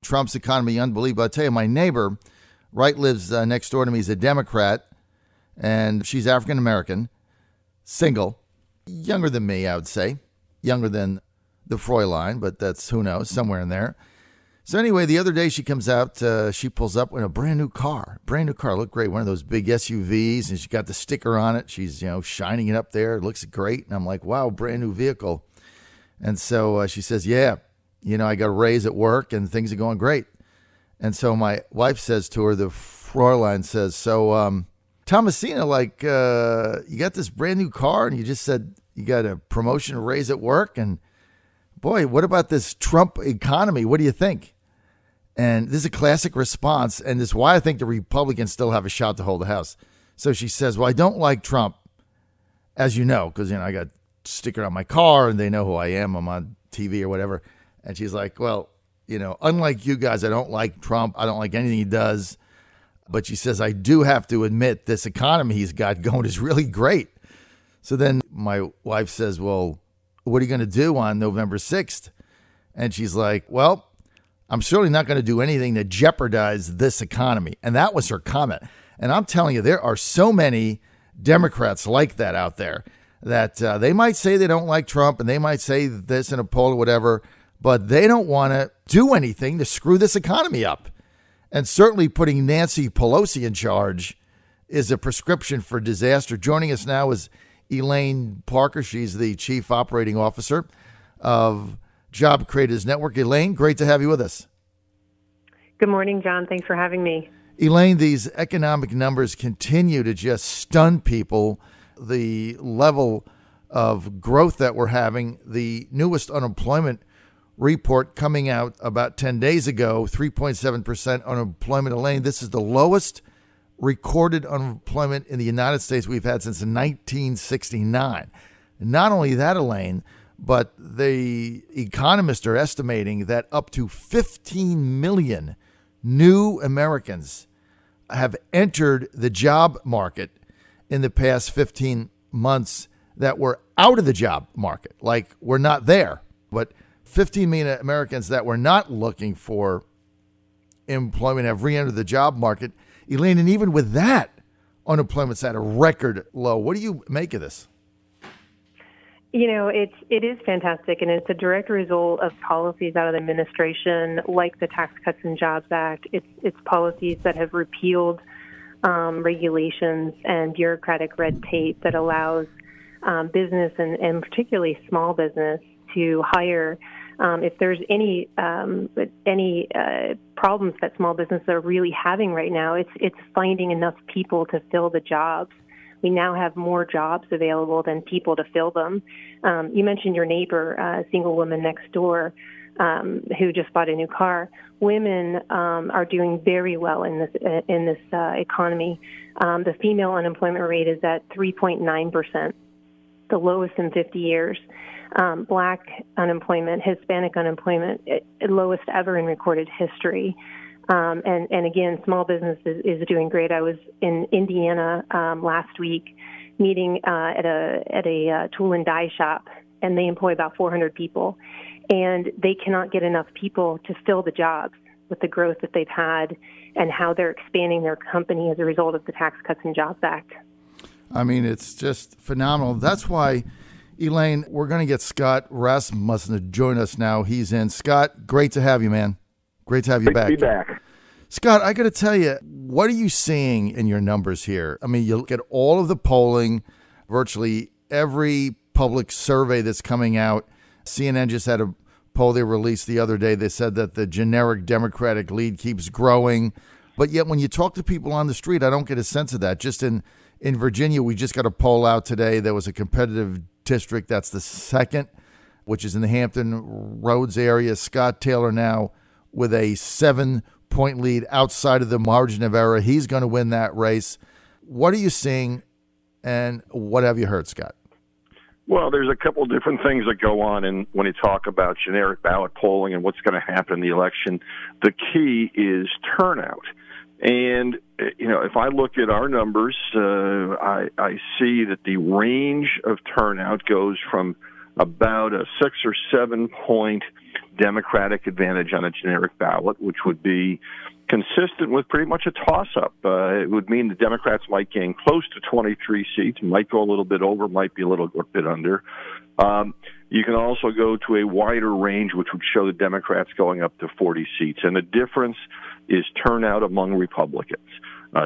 Trump's economy unbelievable. I'll tell you, my neighbor, right, lives next door to me. He's a Democrat, and she's African-American, single, younger than me, I would say, younger than the Fräulein, but that's, who knows, somewhere in there. So anyway, the other day she comes out, she pulls up in a brand new car, looked great, one of those big SUVs, and she got the sticker on it. She's, shining it up there. It looks great. And I'm like, wow, brand new vehicle. And so she says, yeah, I got a raise at work and things are going great. And so my wife says to her, the Fräulein says, so Thomasina, you got this brand new car and you just said you got a promotion raise at work. And boy, what about this Trump economy? What do you think? And this is a classic response, and this is why I think the Republicans still have a shot to hold the House. So she says, well, I don't like Trump, as you know, because, I got a sticker on my car, and they know who I am. I'm on TV or whatever. And she's like, well, unlike you guys, I don't like Trump. I don't like anything he does. But she says, I do have to admit this economy he's got going is really great. So then my wife says, well, what are you going to do on November 6th? And she's like, well, I'm certainly not going to do anything to jeopardize this economy. And that was her comment. And I'm telling you, there are so many Democrats like that out there that they might say they don't like Trump and they might say this in a poll or whatever, but they don't want to do anything to screw this economy up. And certainly putting Nancy Pelosi in charge is a prescription for disaster. Joining us now is Elaine Parker. She's the Chief Operating Officer of Job Creators Network. Elaine, great to have you with us. Good morning, John. Thanks for having me. Elaine, these economic numbers continue to just stun people. The level of growth that we're having, the newest unemployment report coming out about 10 days ago, 3.7% unemployment. Elaine, this is the lowest recorded unemployment in the United States we've had since 1969. Not only that, Elaine, but the economists are estimating that up to 15 million new Americans have entered the job market in the past 15 months that were out of the job market. Like, we're not there, but 15 million Americans that were not looking for employment have re-entered the job market. Elaine, and even with that, unemployment's at a record low. What do you make of this? It is fantastic, and it's a direct result of policies out of the administration, like the Tax Cuts and Jobs Act. It's policies that have repealed regulations and bureaucratic red tape that allows business and particularly small business to hire. If there's any problems that small businesses are really having right now, it's finding enough people to fill the jobs. We now have more jobs available than people to fill them. You mentioned your neighbor, a single woman next door, who just bought a new car. Women are doing very well in this economy. The female unemployment rate is at 3.9%, the lowest in 50 years. Black unemployment, Hispanic unemployment, lowest ever in recorded history. And again, small business is doing great. I was in Indiana last week meeting at a tool and die shop, and they employ about 400 people. And they cannot get enough people to fill the jobs with the growth that they've had and how they're expanding their company as a result of the Tax Cuts and Jobs Act. I mean, it's just phenomenal. That's why, Elaine, we're going to get Scott Rasmussen to join us now. He's in. Scott, great to have you, man. Great to have you back. Great to be back. Scott, I got to tell you, what are you seeing in your numbers here? I mean, you look at all of the polling, virtually every public survey that's coming out. CNN just had a poll they released the other day. They said that the generic Democratic lead keeps growing. But yet when you talk to people on the street, I don't get a sense of that. Just in Virginia, we just got a poll out today. There was a competitive district. That's the second, which is in the Hampton Roads area. Scott Taylor now with a 7-point lead outside of the margin of error. He's going to win that race. What are you seeing, and what have you heard, Scott? Well, there's a couple of different things that go on and when you talk about generic ballot polling and what's going to happen in the election. The key is turnout. And, if I look at our numbers, I see that the range of turnout goes from about a 6 or 7 point Democratic advantage on a generic ballot, which would be consistent with pretty much a toss-up. It would mean the Democrats might gain close to 23 seats, might go a little bit over, might be a little bit under. You can also go to a wider range, which would show the Democrats going up to 40 seats. And the difference is turnout among Republicans.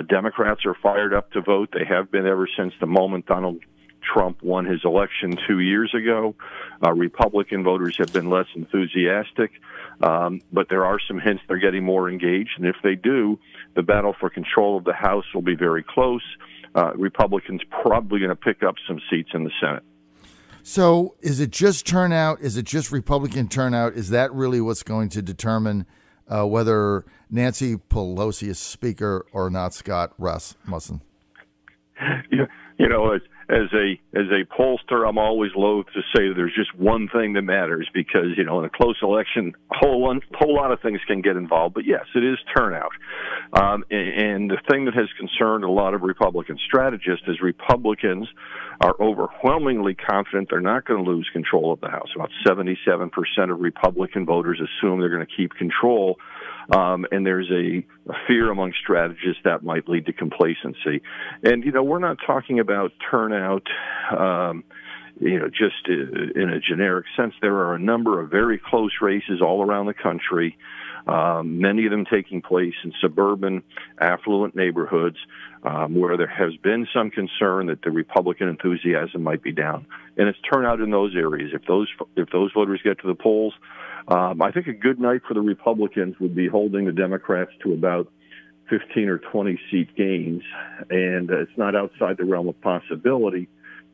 Democrats are fired up to vote. They have been ever since the moment Donald Trump won his election 2 years ago. Republican voters have been less enthusiastic, but there are some hints they're getting more engaged. And if they do, the battle for control of the House will be very close. Republicans probably going to pick up some seats in the Senate. So is it just turnout? Is it just Republican turnout? Is that really what's going to determine whether Nancy Pelosi is Speaker or not, Scott Rasmussen? You know, as a pollster, I'm always loath to say that there's just one thing that matters because, you know, in a close election, a whole lot of things can get involved. But yes, it is turnout. And the thing that has concerned a lot of Republican strategists is Republicans are overwhelmingly confident they're not going to lose control of the House. About 77% of Republican voters assume they're going to keep control. And there's a fear among strategists that might lead to complacency. And, you know, we're not talking about turnout, just in a generic sense. There are a number of very close races all around the country, many of them taking place in suburban, affluent neighborhoods where there has been some concern that the Republican enthusiasm might be down. And it's turnout in those areas. If those voters get to the polls, I think a good night for the Republicans would be holding the Democrats to about 15 or 20 seat gains, and it's not outside the realm of possibility,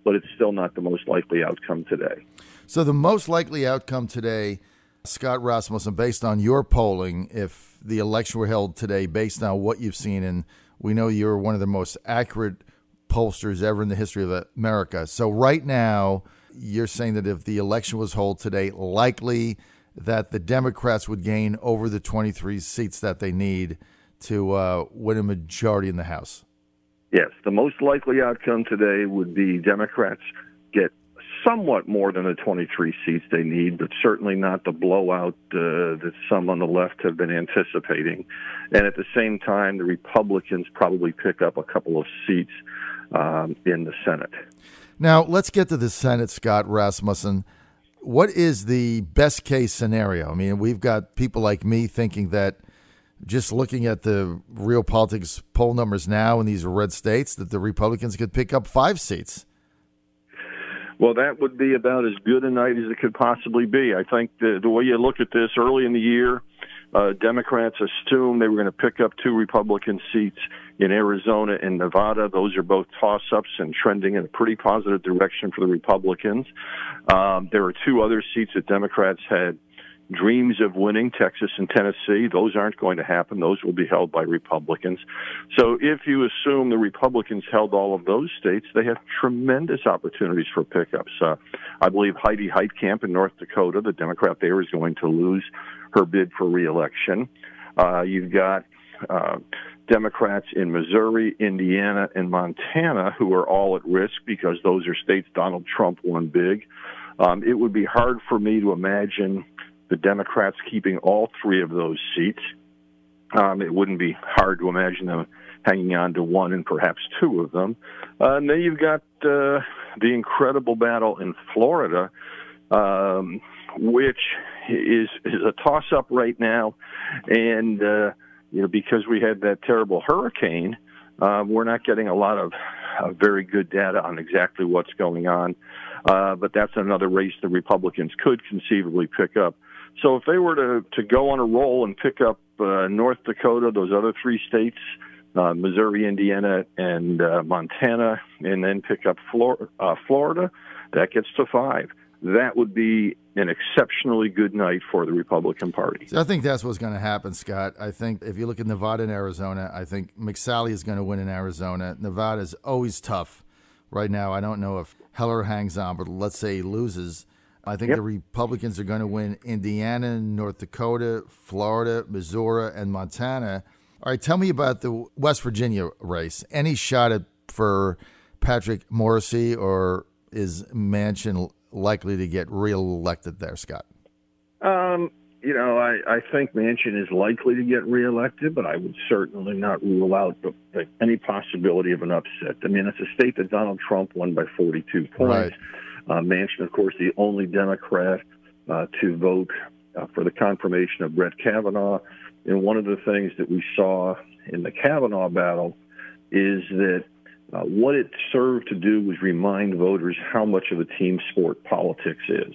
but it's still not the most likely outcome today. So the most likely outcome today, Scott Rasmussen, based on your polling, if the election were held today, based on what you've seen, and we know you're one of the most accurate pollsters ever in the history of America. So right now, you're saying that if the election was held today, likely that the Democrats would gain over the 23 seats that they need to win a majority in the House. Yes, the most likely outcome today would be Democrats get somewhat more than the 23 seats they need, but certainly not the blowout that some on the left have been anticipating. And at the same time, the Republicans probably pick up a couple of seats in the Senate. Now, let's get to the Senate, Scott Rasmussen. What is the best case scenario? I mean, we've got people like me thinking that just looking at the real politics poll numbers now in these red states, that the Republicans could pick up 5 seats. Well, that would be about as good a night as it could possibly be. I think the way you look at this early in the year, Democrats assumed they were going to pick up 2 Republican seats in Arizona and Nevada. Those are both toss-ups and trending in a pretty positive direction for the Republicans. There are 2 other seats that Democrats had dreams of winning, Texas and Tennessee. Those aren't going to happen. Those will be held by Republicans. So if you assume the Republicans held all of those states, they have tremendous opportunities for pickups. I believe Heidi Heitkamp in North Dakota, the Democrat there, is going to lose her bid for re-election. You've got Democrats in Missouri, Indiana, and Montana who are all at risk because those are states Donald Trump won big. It would be hard for me to imagine the Democrats keeping all 3 of those seats. It wouldn't be hard to imagine them hanging on to 1 and perhaps 2 of them. And then you've got the incredible battle in Florida, which is a toss-up right now. And, because we had that terrible hurricane, we're not getting a lot of very good data on exactly what's going on. But that's another race the Republicans could conceivably pick up. So if they were to go on a roll and pick up North Dakota, those other 3 states, Missouri, Indiana, and Montana, and then pick up Florida, that gets to 5. That would be an exceptionally good night for the Republican Party. So I think that's what's going to happen, Scott. I think if you look at Nevada and Arizona, I think McSally is going to win in Arizona. Nevada is always tough right now. I don't know if Heller hangs on, but let's say he loses. I think the Republicans are going to win Indiana, North Dakota, Florida, Missouri, and Montana. All right, tell me about the West Virginia race. Any shot for Patrick Morrisey, or is Manchin likely to get reelected there, Scott? I think Manchin is likely to get reelected, but I would certainly not rule out any possibility of an upset. I mean, it's a state that Donald Trump won by 42 points. Right. Manchin, of course, the only Democrat to vote for the confirmation of Brett Kavanaugh. And one of the things that we saw in the Kavanaugh battle is that what it served to do was remind voters how much of a team sport politics is.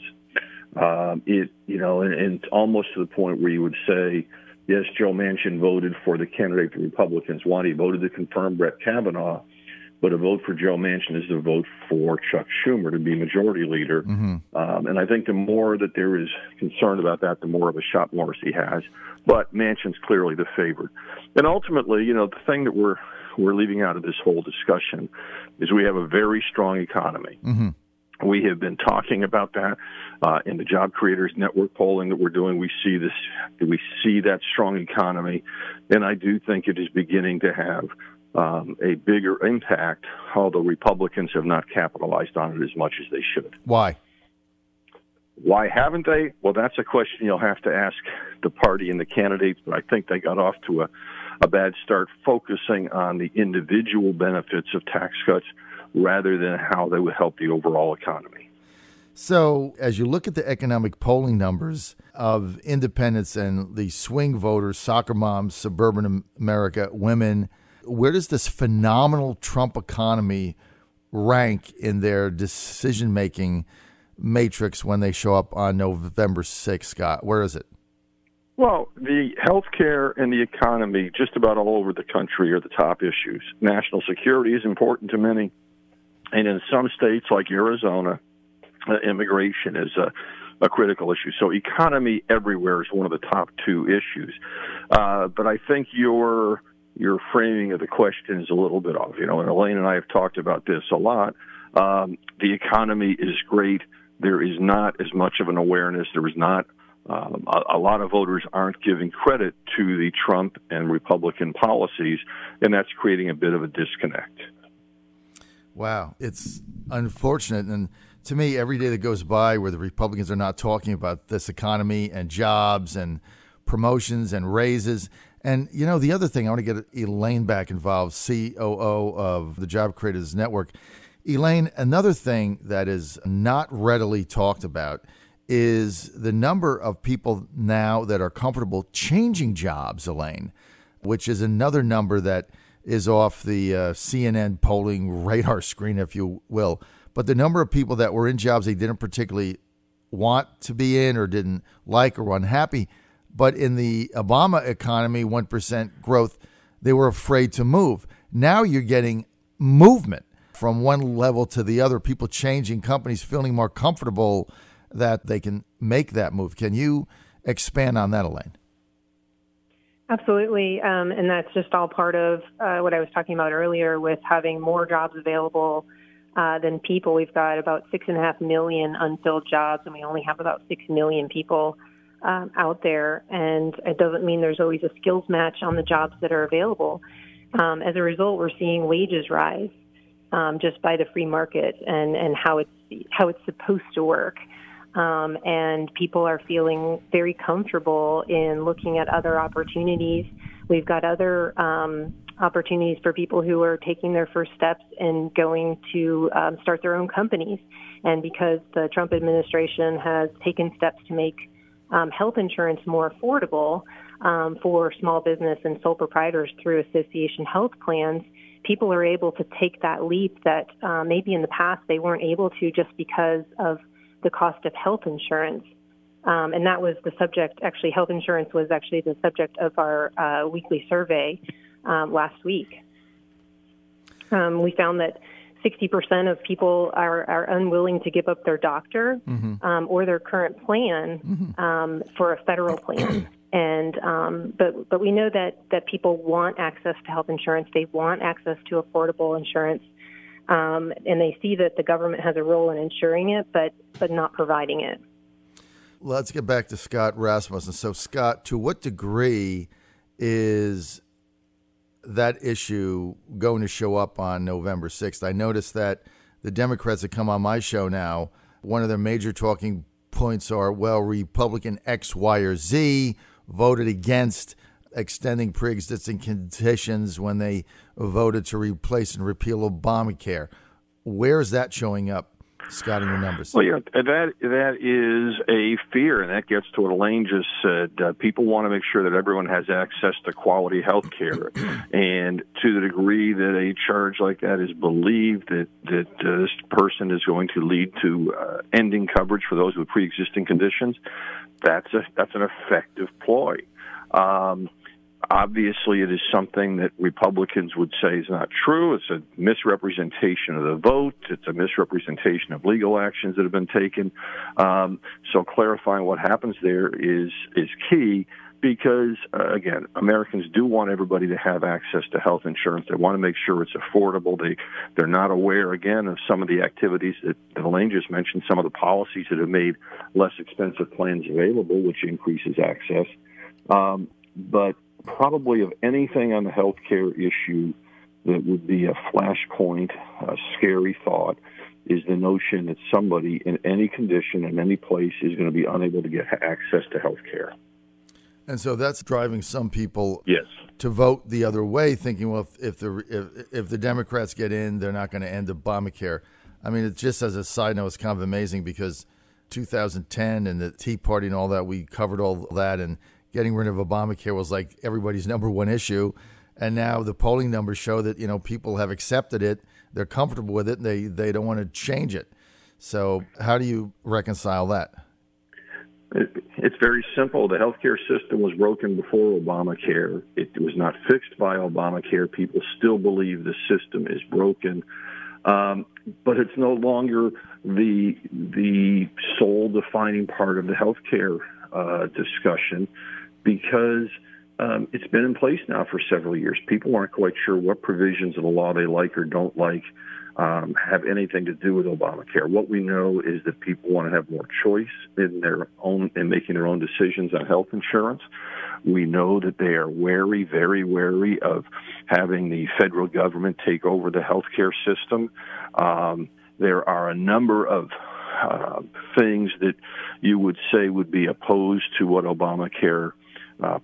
And almost to the point where you would say, yes, Joe Manchin voted for the candidate the Republicans want. He voted to confirm Brett Kavanaugh, but a vote for Joe Manchin is a vote for Chuck Schumer to be majority leader. Mm-hmm. And I think the more that there is concern about that, the more of a shot Morrissey has. But Manchin's clearly the favorite. And ultimately, the thing that we're leaving out of this whole discussion is we have a very strong economy. Mm-hmm. We have been talking about that in the Job Creators Network polling that we're doing. We see that strong economy, and I do think it is beginning to have a bigger impact, although Republicans have not capitalized on it as much as they should. Why? Why haven't they? Well, that's a question you'll have to ask the party and the candidates, but I think they got off to a bad start focusing on the individual benefits of tax cuts rather than how they would help the overall economy. So as you look at the economic polling numbers of independents and the swing voters, soccer moms, suburban America, women, where does this phenomenal Trump economy rank in their decision-making matrix when they show up on November 6th, Scott? Where is it? Well, the healthcare and the economy just about all over the country are the top issues. National security is important to many. And in some states like Arizona, immigration is a critical issue. So economy everywhere is one of the top two issues. But I think your framing of the question is a little bit off. And Elaine and I have talked about this a lot. The economy is great. There is not as much of an awareness. There is not a lot of voters aren't giving credit to the Trump and Republican policies, and that's creating a bit of a disconnect. Wow, it's unfortunate. And to me, every day that goes by where the Republicans are not talking about this economy and jobs and promotions and raises. And, the other thing, I want to get Elaine back involved, COO of the Job Creators Network. Elaine, another thing that is not readily talked about is the number of people now that are comfortable changing jobs, Elaine, which is another number that is off the CNN polling radar screen, if you will. But the number of people that were in jobs they didn't particularly want to be in or didn't like or were unhappy, but in the Obama economy, 1% growth, they were afraid to move. Now you're getting movement from one level to the other, people changing companies, feeling more comfortable that they can make that move. Can you expand on that, Elaine? Absolutely. And that's just all part of what I was talking about earlier with having more jobs available than people. We've got about 6.5 million unfilled jobs, and we only have about 6 million people out there. And it doesn't mean there's always a skills match on the jobs that are available. As a result, we're seeing wages rise just by the free market and how it's supposed to work. And people are feeling very comfortable in looking at other opportunities. We've got other opportunities for people who are taking their first steps and going to start their own companies. And because the Trump administration has taken steps to make health insurance more affordable for small business and sole proprietors through association health plans, people are able to take that leap that maybe in the past they weren't able to just because of the cost of health insurance. And that was the subject, actually, health insurance was actually the subject of our weekly survey last week. We found that 60% of people are unwilling to give up their doctor or their current plan for a federal plan. And but we know that people want access to health insurance. They want access to affordable insurance. And they see that the government has a role in insuring it, but not providing it. Let's get back to Scott Rasmussen. So, Scott, to what degree is that issue going to show up on November 6th? I noticed that the Democrats that come on my show now one of their major talking points are, well, Republican X, Y, or Z voted against extending pre-existing conditions when they voted to replace and repeal Obamacare. Where is that showing up, Scott, in your numbers? Well, yeah, that is a fear, and that gets to what Elaine just said. People want to make sure that everyone has access to quality health care, and to the degree that a charge like that is believed that this person is going to lead to ending coverage for those with pre-existing conditions, that's an effective ploy. Obviously, it is something that Republicans would say is not true. It's a misrepresentation of the vote. It's a misrepresentation of legal actions that have been taken. So clarifying what happens there is key because, again, Americans do want everybody to have access to health insurance. They want to make sure it's affordable. They're not aware, again, of some of the activities that Elaine just mentioned, some of the policies that have made less expensive plans available, which increases access. But probably of anything on the health care issue that would be a flashpoint, a scary thought, is the notion that somebody in any condition, in any place, is going to be unable to get access to health care. And so that's driving some people yes. to vote the other way, thinking, well, if the Democrats get in, they're not going to end Obamacare. I mean, it's just as a side note, it's kind of amazing because 2010 and the Tea Party and all that, we covered all that, and getting rid of Obamacare was like everybody's number one issue. And now the polling numbers show that, people have accepted it. They're comfortable with it. And they don't want to change it. So how do you reconcile that? It's very simple. The healthcare system was broken before Obamacare. It was not fixed by Obamacare. People still believe the system is broken. But it's no longer the sole defining part of the healthcare discussion, because it's been in place now for several years. People aren't quite sure what provisions of the law they like or don't like have anything to do with Obamacare. What we know is that people want to have more choice in making their own decisions on health insurance. We know that they are very wary of having the federal government take over the healthcare system. There are a number of things that you would say would be opposed to what Obamacare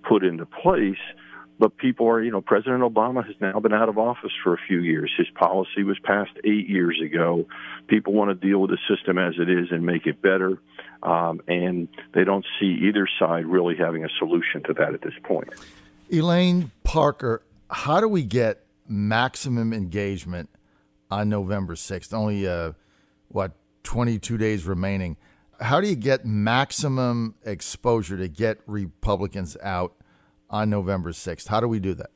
put into place, but people are, President Obama has now been out of office for a few years. His policy was passed 8 years ago. People want to deal with the system as it is and make it better, and they don't see either side really having a solution to that at this point. Elaine Parker, how do we get maximum engagement on November 6th? Only, 22 days remaining. How do you get maximum exposure to get Republicans out on November 6th? How do we do that?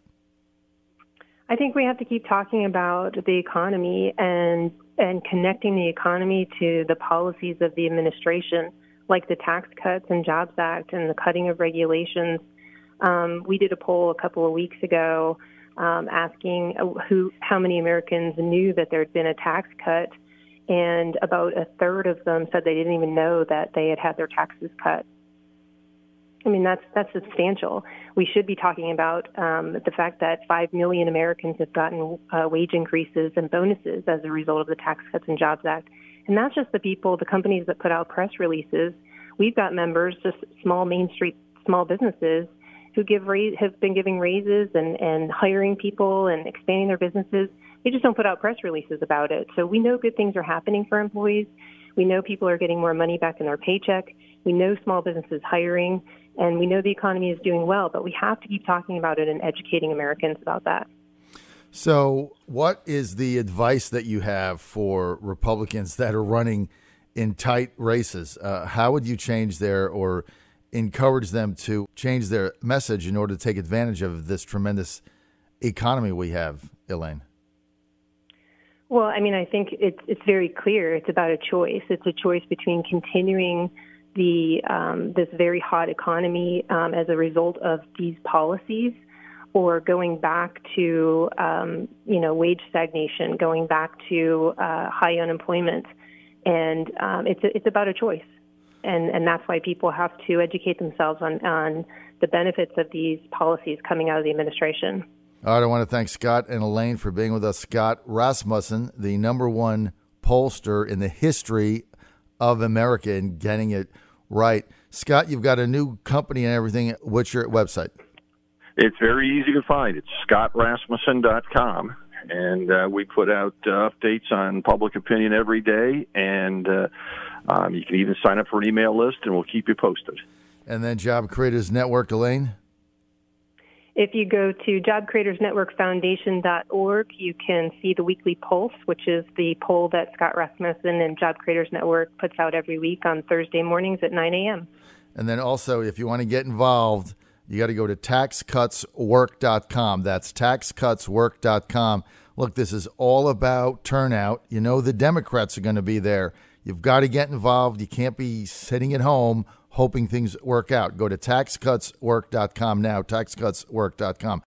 I think we have to keep talking about the economy and connecting the economy to the policies of the administration, like the Tax Cuts and Jobs Act and the cutting of regulations. We did a poll a couple of weeks ago asking how many Americans knew that there had been a tax cut, and about a third of them said they didn't even know that they had their taxes cut. I mean, that's substantial. We should be talking about the fact that 5 million Americans have gotten wage increases and bonuses as a result of the Tax Cuts and Jobs Act. And that's just the companies that put out press releases. We've got members, just small Main Street small businesses, who have been giving raises and hiring people and expanding their businesses. They just don't put out press releases about it. So we know good things are happening for employees. We know people are getting more money back in their paycheck. We know small businesses hiring, and we know the economy is doing well, but we have to keep talking about it and educating Americans about that. So what is the advice that you have for Republicans that are running in tight races? How would you change or encourage them to change their message in order to take advantage of this tremendous economy we have, Elaine? Well, I mean, I think it's very clear. It's about a choice. It's a choice between continuing this very hot economy as a result of these policies, or going back to wage stagnation, going back to high unemployment, and it's about a choice, and that's why people have to educate themselves on the benefits of these policies coming out of the administration. All right, I want to thank Scott and Elaine for being with us. Scott Rasmussen, the #1 pollster in the history of America and getting it right. Scott, you've got a new company and everything. What's your website? It's very easy to find. It's scottrasmussen.com. And we put out updates on public opinion every day. And you can even sign up for an email list, and we'll keep you posted. And then Job Creators Network, Elaine? If you go to jobcreatorsnetworkfoundation.org, you can see the weekly pulse, which is the poll that Scott Rasmussen and Job Creators Network puts out every week on Thursday mornings at 9 a.m. And then also, if you want to get involved, you got to go to taxcutswork.com. That's taxcutswork.com. Look, this is all about turnout. You know the Democrats are going to be there. You've got to get involved. You can't be sitting at home hoping things work out. Go to taxcutswork.com now, taxcutswork.com.